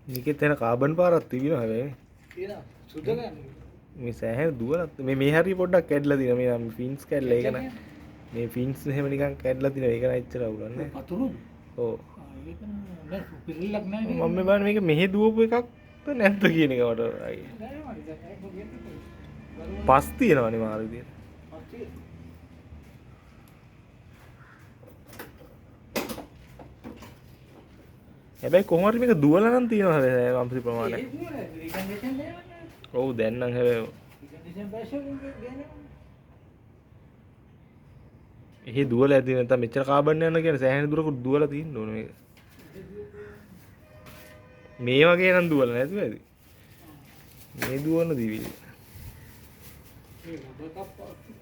මේකෙත් එන කාබන් පාරක් තිබිනවා හැබැයි. තියෙනවා. සුද්ධ ගන්න. මේ සෑහෙන දුවලත් මේ හරිය පොඩ්ඩක් කැඩලා තියෙනවා. මේ ෆින්ස් කැඩලා ඒක නෑ. මේ ෆින්ස් එහෙම නිකන් කැඩලා තියෙනවා. ඒක නෑ එච්චර අවුලක් නෑ. පතුරුද? ඔව්. ඒක නෑ පිළිලක් නෑ නේ. මම බලන්නේ මේක මෙහෙ දුවපු එකක්ද නැද්ද කියන එක මට පස් තියෙනවනේ මාර විදියට. හැබැයි කොහොම හරි මේක දුවලා නම් තියෙනවා හැබැයි වම්පි ප්‍රමාණයක්. ඔව් දැන් නම් හැබැයි එහෙ දුවලා ඇති නැත්නම් මෙච්චර කාබන් යන කියන්නේ සෑහෙන දුරකට දුවලා තියෙන්න ඕනේ මේක. මේ වගේ නම් දුවලා නැතුව ඇති. මේ දුවන දිවිල. ඒ රබර් කප්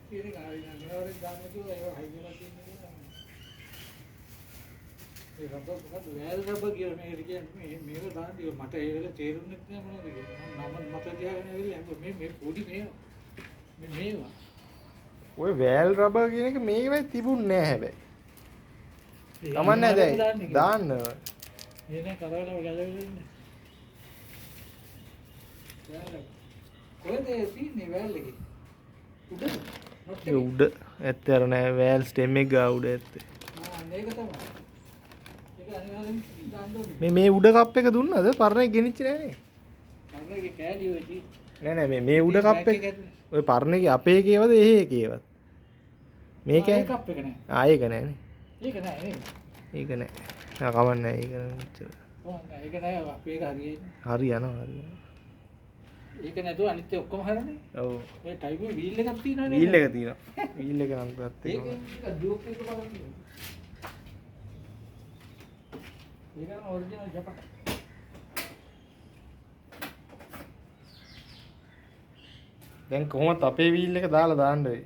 කියන එක අනිවාර්යෙන් දාන්න කිව්වා ඒක හයිදලා තියෙනවා. ඒ රබර් මොකද වැල් රබර් කියලා මේකට කියන්නේ මේක දාන්නේ මට ඒ වෙලාවේ තේරුන්නේ නැහැ මොනවද කියලා. මම මට තියාගෙන ඇවිල්ලා මේ පොඩි මේවා. ඔය වැල් රබර් කියන එක මේකේ තිබුණේ නැහැ හැබැයි. කමන්නේ දැන් දාන්න. එනේ කරවල ගැලවෙන්නේ. කොහෙද තියෙන්නේ වැල් එකේ? උඩ ඇත්තේ අර නෑ වැල් ස්ටෙම් එක ගා උඩ ඇත්තේ. මේක තමයි. ඒක අනිවාර්යෙන් දාන්න ඕනේ. මේ උඩ කප් එක දුන්නද? පරණ එක ගෙනිච්ච නෑනේ. පරණ එකේ කෑලි වෙයි. නෑ මේ උඩ කප් එක. ඔය පරණ එකේ අපේ එකේවද එහෙ එකේවද? මේකේ කප් එක නෑ. ඒක නෑනේ. ඒක නෑ නේද? ඒක නෑ. ආ කමන්නේ ඒක නෑ. ඒක නෑ අපේ එක හරියන්නේ. හරි යනවා. ඒක නැතුව අනිත් ඔක්කොම හරනේ. ඔව්. ඒ ටයිප් එකේ වීල් එකක් තියෙනවනේ. වීල් එක තියෙනවා. වීල් එක නම් ගත්ත එක. ඒක ඩියුක් එක බලන්න. ඒක නම් ඔරිජිනල් ජපන්. දැන් කොහොමද අපේ වීල් එක දාලා දාන්න වෙයි?